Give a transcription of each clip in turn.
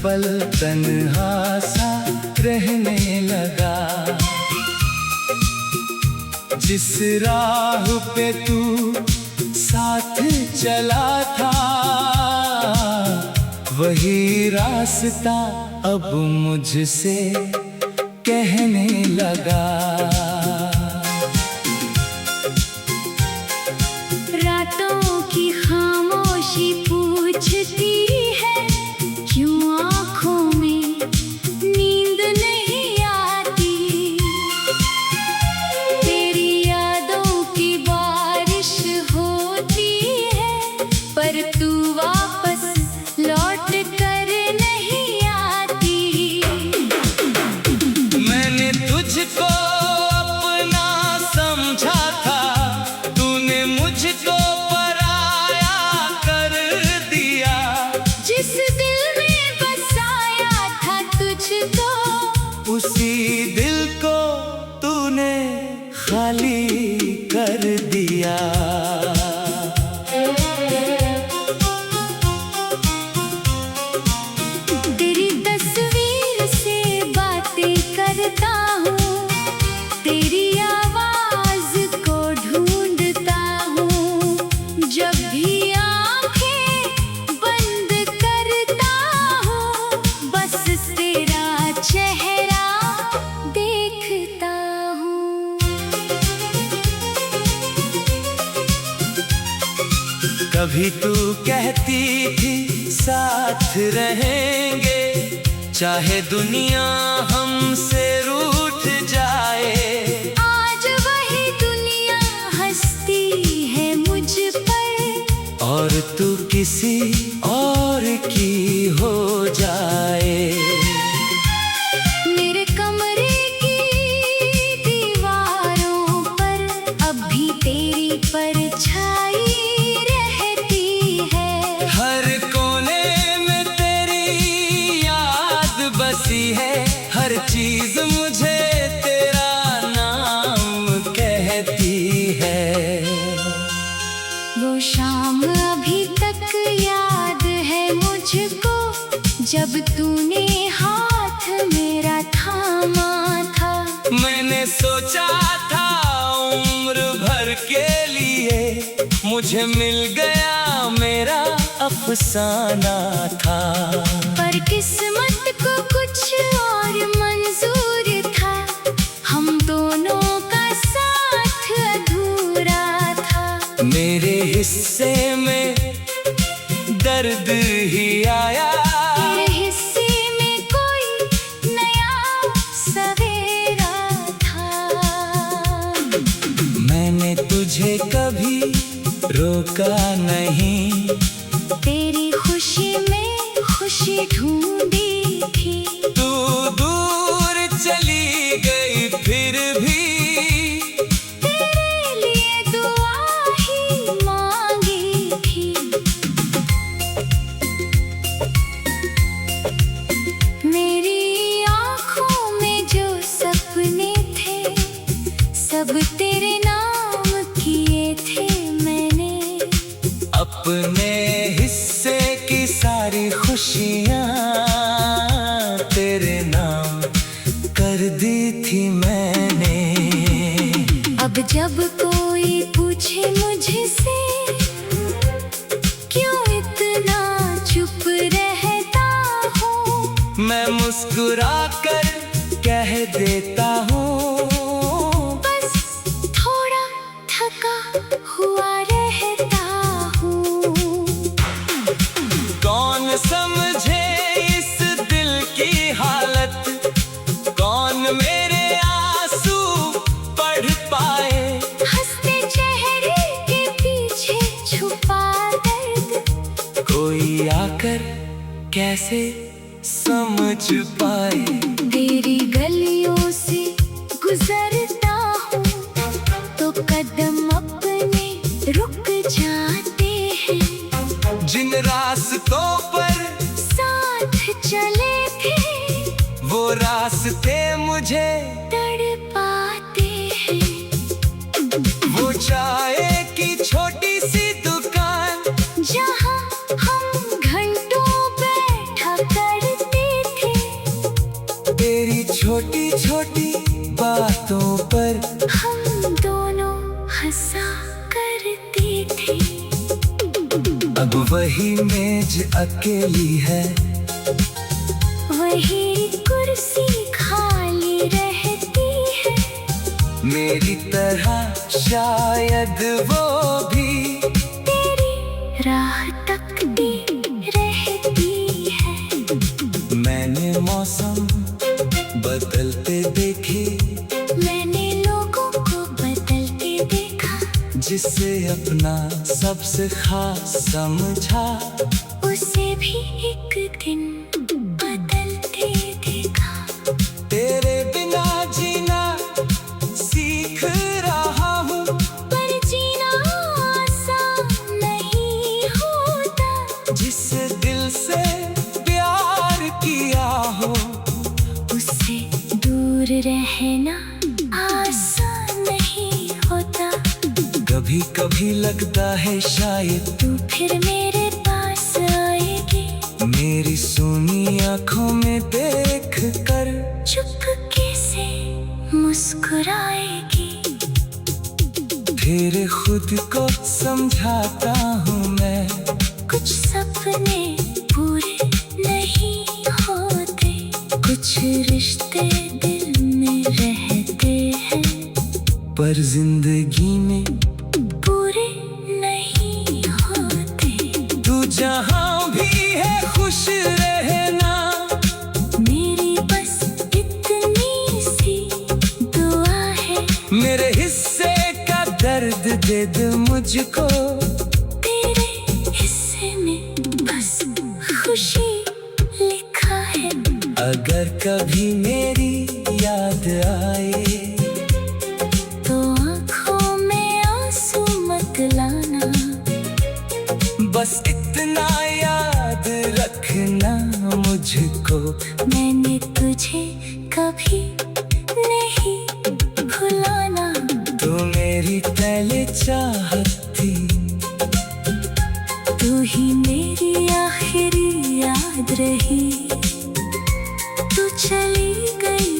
पल तन्हा सा रहने लगा। जिस राह पे तू साथ चला था, वही रास्ता अब मुझसे कहने लगा। रातों की खामोशी पूछती है, क्यों आँखों में नींद नहीं आती। तेरी यादों की बारिश होती है, पर तू वापस लौट कर नहीं आती। मैंने तुझको अपना समझा था, तूने मुझको पराया कर दिया। जिस दिल में बसाया था तुझको, उसी दिल को तूने खाली कर दिया। तेरी तस्वीर से बातें करता हूँ, तेरी आवाज को ढूंढता हूँ। जब भी आंखें बंद करता हूँ, बस तेरा चेहरा देखता हूँ। कभी तू कहती थी साथ रहेंगे, चाहे दुनिया हमसे रूठ जाए। आज वही दुनिया हंसती है मुझ पर, और तू किसी और की हो जाए। मेरे कमरे की दीवारों पर अब भी तेरी परछाई रहती है। हर कोने में तेरी याद बसी है, हर चीज मुझे तेरा नाम कहती है। वो शाम अभी तक याद है मुझको, जब तूने हाथ मेरा थामा था। मैंने सोचा था उम्र भर के लिए, मुझे मिल गया मेरा अफसाना था। पर किस्मत को कुछ और मंजूर था, हम दोनों का साथ अधूरा था। मेरे हिस्से में दर्द ही आया, तेरे हिस्से में कोई नया सवेरा था। मैंने तुझे कभी रोका नहीं, तेरी खुशी में खुशी ढूंढी थी। तू दूर चली गई फिर भी तेरे लिए दुआ ही मांगी थी। मेरी आँखों में जो सपने थे, सब तेरे नाम किए थे मैंने। अपने हिस्से की सारी खुशियाँ तेरे नाम कर दी थी मैंने। अब जब कोई पूछे मुझसे, क्यों इतना चुप रहता हूँ, मैं मुस्कुरा कर कह देता हूँ, बस थोड़ा थका हुआ रहता हूँ। कौन समझे इस दिल की हालत, कौन मेरे आंसू पढ़ पाए। हंसते चेहरे के पीछे छुपा दर्द, कोई आकर कैसे समझ पाए। तेरी गलियों से गुजरता हूँ, तो कदम अपने रुक जाते हैं। जिन रास्तों पर साथ चले थे, वो रास्ते मुझे तड़पाते हैं। वो चाय की छोटी सी दुकान, जहाँ हम घंटों बैठा करते छोटी छोटी बातों पर हम दोनों हंसा करते थे। अब वही मेज अकेली है, वही कुर्सी खाली रहती है। मेरी तरह शायद वो भी तेरी राह तकती रहती है। मैंने मौसम बदलते देखे, मैंने लोगों को बदलते देखा। जिसे अपना सबसे खास समझा, उसे भी एक दिन बदलते देखा। तेरे बिना जीना सीख रहा हूँ, पर जीना आसान नहीं होता। जिस दिल से प्यार किया हो, उससे दूर रहना आसान नहीं होता। कभी कभी लगता है शायद तू फिर मेरे पास आएगी, मेरी सूनी आँखों में देख कर चुपके से मुस्कुराएगी। फिर खुद को समझाता हूँ मैं, कुछ सपने पूरे नहीं होते, कुछ रिश्ते दिल में रहते हैं, पर जिंदगी में पूरे नहीं होते। तू जहाँ भी है खुश रहना, मेरी बस इतनी सी दुआ है। मेरे हिस्से का दर्द दे दे मुझको, तेरे हिस्से में बस खुशी लिखा है। अगर कभी मेरी याद आए, तो आँखों में आंसू मत लाना। बस इतना याद रखना मुझको, मैंने तुझे कभी नहीं भुलाना। तू मेरी पहले चाहत थी, तू ही मेरी आखिरी याद रही। तू चली गई।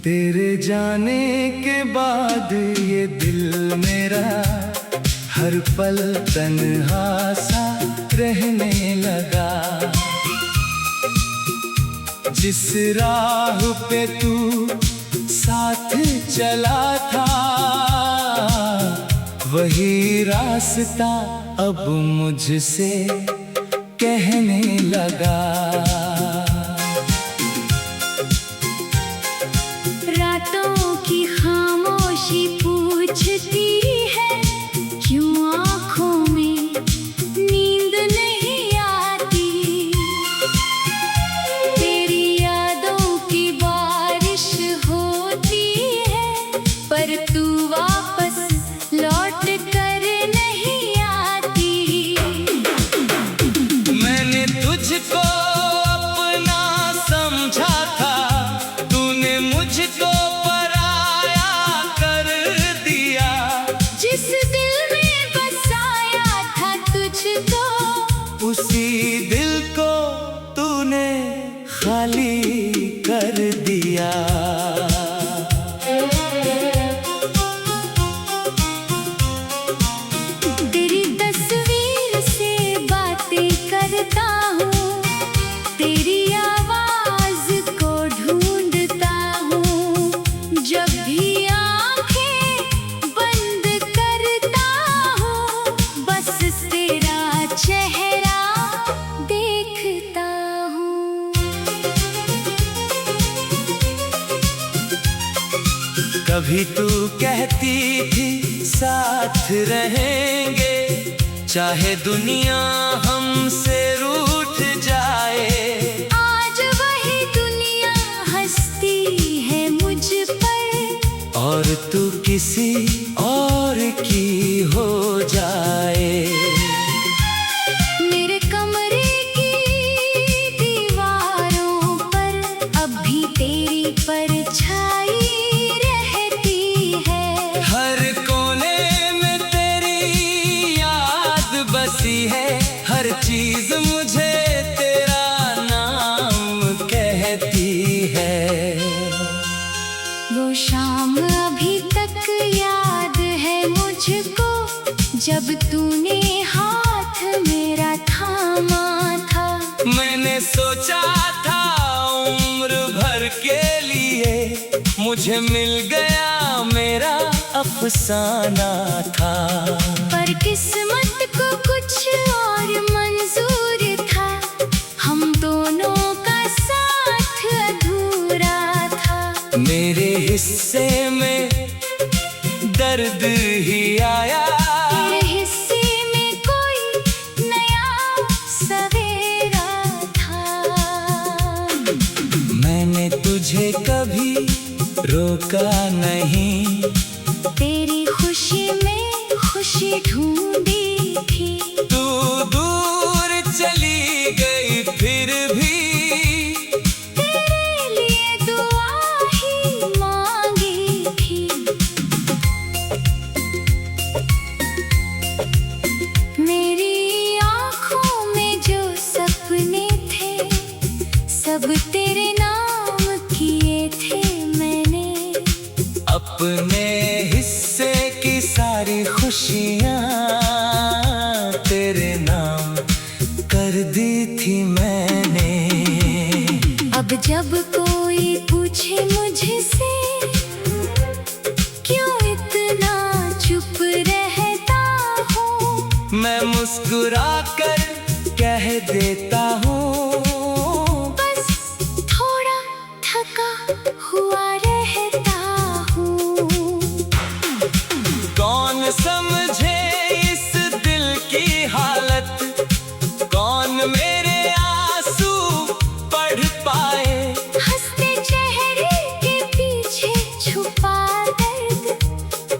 तेरे जाने के बाद ये दिल मेरा हर पल तन्हा सा रहने लगा। जिस राह पे तू साथ चला था, वही रास्ता अब मुझसे कहने लगा। रातों की खामोशी पूछती है, क्यों आँखों में नींद नहीं आती। तेरी यादों की बारिश होती है, पर तू वापस लौट कर नहीं आती। मैंने तुझको अपना समझा था, तूने मुझको पराया कर दिया। जिस दिल में बसाया था तुझको, उसी दिल को तूने खाली कर दिया। तेरी तस्वीर से बातें करता हूँ, तेरी आवाज को ढूंढता हूँ। जब भी आंखें बंद करता हूँ, बस तेरा चेहरा देखता हूँ। कभी तू कहती थी साथ रहेंगे, चाहे दुनिया हमसे रूठ जाए। आज वही दुनिया हंसती है मुझ पर, और तू किसी और की हो जाए। मेरे कमरे मैंने सोचा था उम्र भर के लिए, मुझे मिल गया मेरा अफसाना था। पर किस्मत को कुछ और मंजूर था, हम दोनों का साथ अधूरा था। मेरे हिस्से में दर्द ही आया, तेरे हिस्से में कोई नया सवेरा था। मैंने तुझे कभी रोका नहीं, तेरी खुशी में खुशी ढूंढी थी। तू दूर चली गई फिर भी तेरे लिए दुआ ही मांगी थी। मेरी आँखों में जो सपने थे, सब तेरे नाम किए थे मैंने। अपने हिस्से की सारी खुशियाँ तेरे नाम कर दी थी मैंने। अब जब कोई पूछे मुझसे क्यों इतना चुप रहता हूँ, मैं मुस्कुरा कर कह देता हूँ, बस थोड़ा थका हुआ रहता हूँ। कौन समझे इस दिल की हालत, कौन मेरे आंसू पढ़ पाए। हंसते चेहरे के पीछे छुपा दर्द,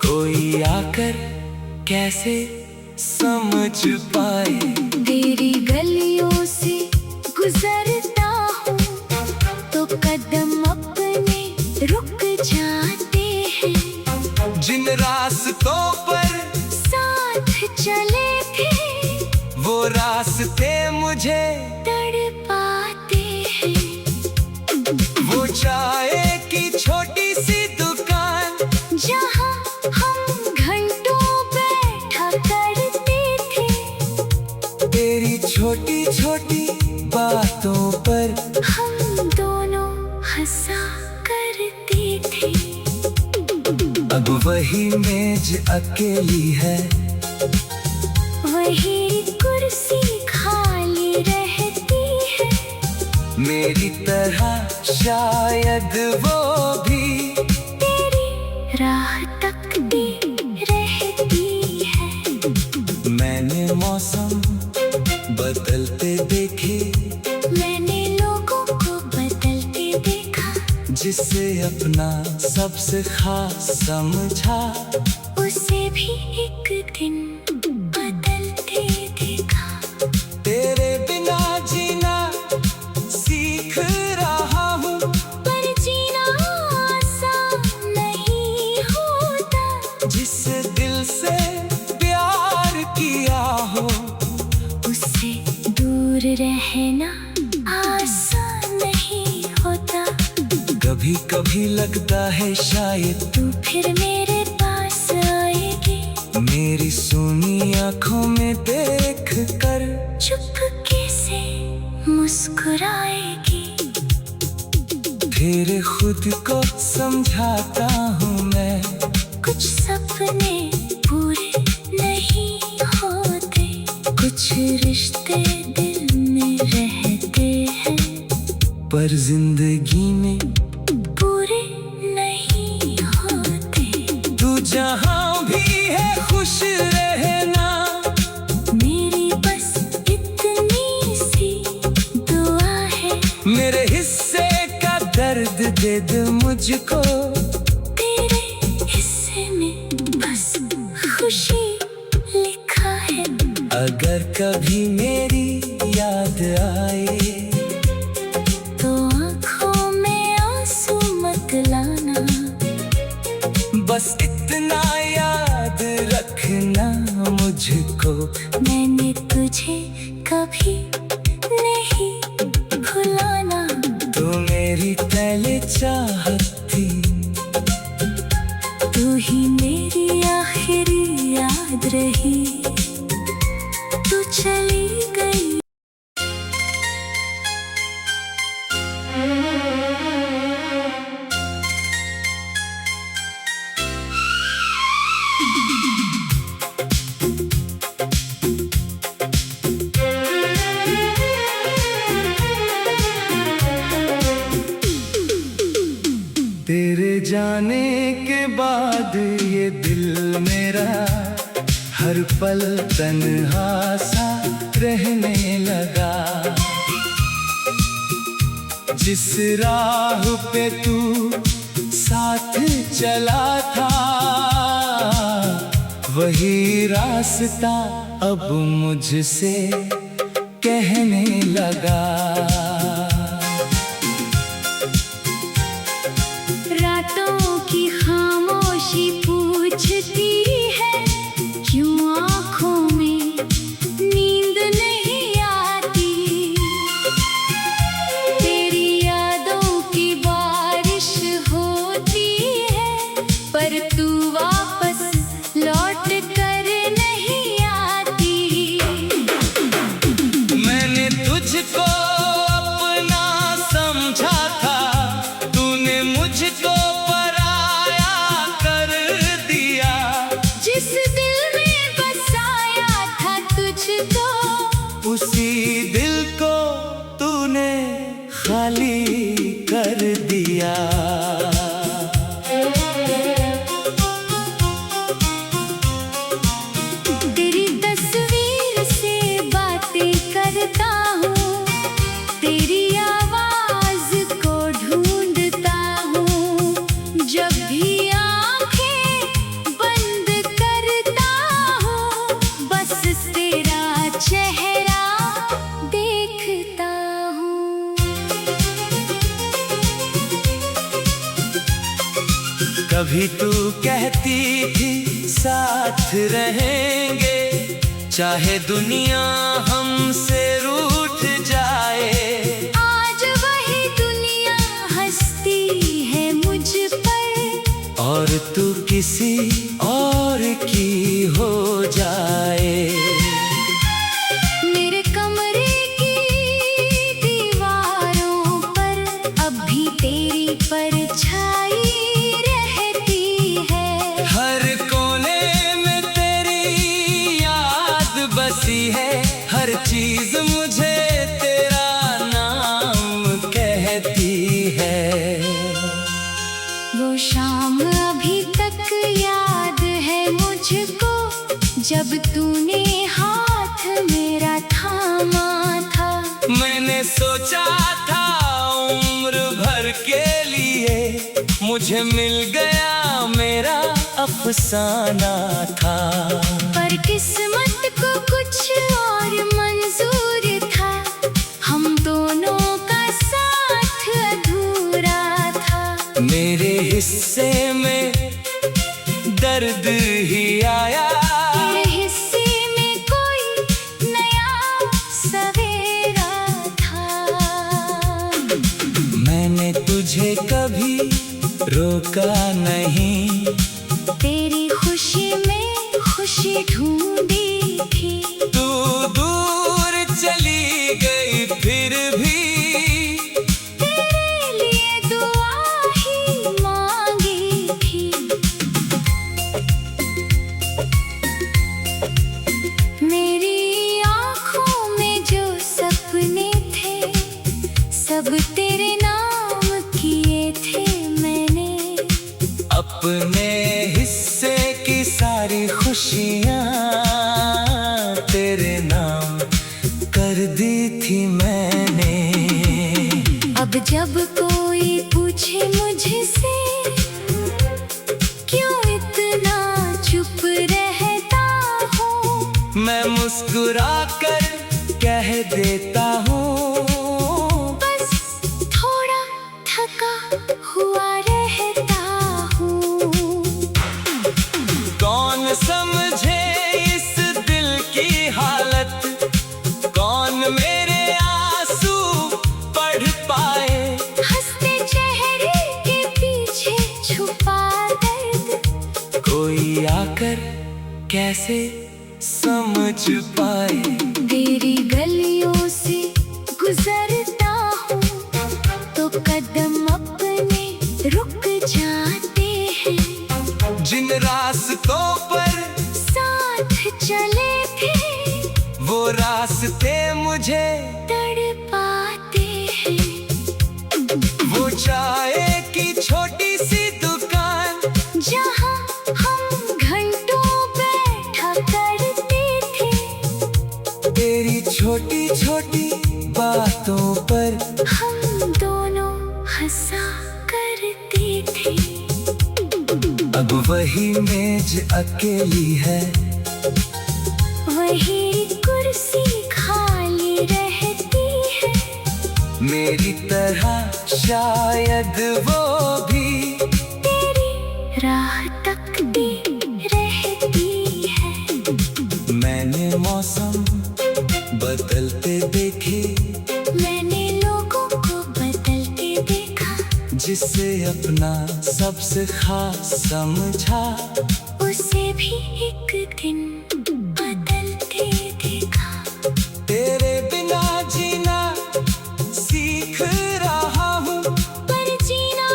कोई आकर कैसे समझ पाए। तेरी गलियों से गुजरता हूँ तो कदम अपने रुक जाते हैं। जिन रास्तों पर साथ चले थे वो रास्ते मुझे तड़पाते हैं। वो चाय की छोटी सी दुकान, जहाँ हम घंटों बैठा करते थे, तेरी छोटी छोटी बातों पर हम दोनों हंसा करते थे। अब वही मेज अकेली है, वही कुर्सी खाली रहती है। मेरी तरह शायद वो भी तेरी राह तकती रहती है। मैंने मौसम बदलते देखे, मैंने लोगों को बदलते देखा, जिसे अपना सबसे खास समझा, उसे भी एक दिन बदलते देखा। तेरे बिना जीना सीख रहा हूँ, पर जीना आसान नहीं होता। जिस दिल से प्यार किया हो, उससे दूर रहना आसान नहीं होता। कभी कभी लगता है शायद तू फिर मेरे पास आएगी, मेरी सूनी आंखों में देख कर चुपके से मुस्कुराएगी। फिर खुद को समझाता हूँ मैं, कुछ सपने पूरे नहीं होते, कुछ रिश्ते दिल में रहते हैं, पर जिंदगी में पूरे नहीं होते। तू जहाँ भी है खुश रहना, मेरी बस इतनी सी दुआ है। मेरे हिस्से का दर्द दे दे मुझको, तेरे हिस्से में बस खुशी लिखा है। अगर कभी मेरी याद आए तो आँखों में आंसू मत लाना, बस इतना याद रखना मुझको, मैंने तुझे कभी नहीं भुलाना। तू मेरी पहले चाहत थी, तू ही मेरी आखिरी याद रही। तू चली गई तेरे जाने के बाद ये दिल मेरा हर पल तन्हा सा रहने लगा। जिस राह पे तू साथ चला था वही रास्ता अब मुझसे कहने लगा। रातों की खामोशी पूछती है क्यों आँखों में नींद नहीं आती। तेरी यादों की बारिश होती है पर तू वापस लौट कर नहीं आती। मैंने तुझको अपना समझा था, तूने मुझको पराया कर दिया। जिस दिल में बसाया था तुझको उसी दिल को तूने खाली कर दिया। तेरी तस्वीर से बातें करता हूँ, तेरी आवाज को ढूंढता हूँ। जब भी आंखें बंद करता हूँ बस तेरा चेहरा देखता हूँ। कभी तू कहती थी साथ रहेंगे, चाहे दुनिया हमसे रूठ जाए। आज वही दुनिया हंसती है मुझ पर और तू किसी और की हो जाए। मेरे कमरे की दीवारों पर अब भी तेरी परछाई रहती है। हर कोने में तेरी याद बसी है, हर चीज मुझे तेरा नाम कहती है। वो शाम अभी तक याद है मुझको जब तूने हाथ मेरा थामा था। मैंने सोचा था उम्र भर के लिए, मुझे मिल गया मेरा अफसाना था। पर किस्मत को कुछ और मंजूर था, हम दोनों का साथ अधूरा था। मेरे हिस्से में दर्द ही आया, तेरे हिस्से में कोई नया सवेरा था। मैंने तुझे कभी रोका नहीं, तेरी खुशी में खुशी ढूंढी थी। तू दूर चली गई फिर भी तेरे लिए दुआ ही मांगी थी। मेरी आँखों में जो सपने थे सब तेरे नाम किए थे मैंने। अपने हिस्से की सारी खुशियाँ तेरे नाम कर दी थी मैंने। अब जब कोई पूछे मुझसे क्यों इतना चुप रहता हूँ, मैं मुस्कुरा कर कह देता हूँ, बस थोड़ा थका हुआ रहता हूँ। कौन समझे इस दिल की हालत, कौन मेरे आंसू पढ़ पाए। हंसते चेहरे के पीछे छुपा दर्द कोई आकर कैसे समझ पाए। तेरी गलियों से गुजरता हूँ तो रास्तों पर साथ चले थे, वो रास्ते मुझे तड़पाते हैं। वो चाय की छोटी सी दुकान जहाँ हम घंटों बैठा करते थे, तेरी छोटी छोटी बातों पर हम दोनों हंसा करते थे। अब वही मेज अकेली है, वही कुर्सी खाली रहती है। मेरी तरह शायद वो भी तेरी राह तकती रहती है। मैंने मौसम बदलते देखे, मैंने लोगों को बदलते देखा, जिसे अपना सबसे खास समझा, उसे भी एक दिन बदलते देखा। तेरे बिना जीना सीख रहा हूँ, पर जीना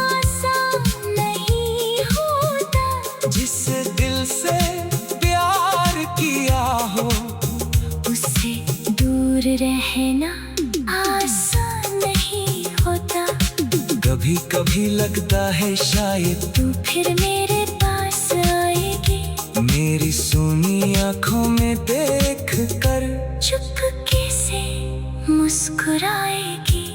आसान नहीं होता। जिस दिल से प्यार किया हो, उससे दूर रहना आसान नहीं होता। कभी कभी लगता है शायद तू फिर मेरे पास आएगी, मेरी सुनी आंखों में देख कर चुपके से मुस्कुराएगी।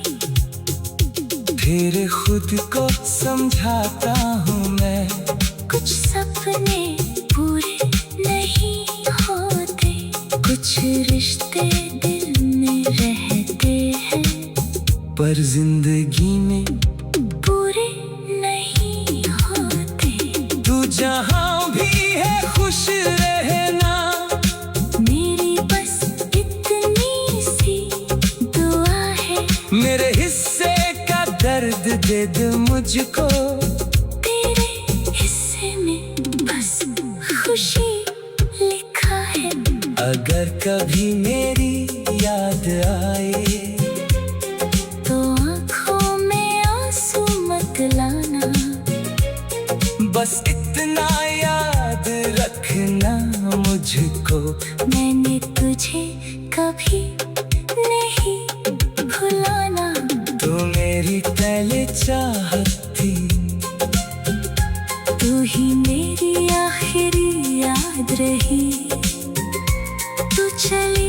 फिर खुद को समझाता हूँ मैं, कुछ सपने पूरे नहीं होते, कुछ रिश्ते दिल में रहते हैं, पर जिंदगी में पूरे नहीं होते। तू जहाँ भी है खुश रहना, मेरी बस इतनी सी दुआ है। मेरे हिस्से का दर्द दे दे मुझको, तेरे हिस्से में बस खुशी लिखा है। अगर कभी मेरी याद आए, तो आँखों में आंसू मत लाना, बस इतना याद रखना मुझको, मैंने तुझे कभी नहीं भुलाना। तू मेरी पहले चाहत थी, तू ही मेरी आखिरी याद रही। तू चली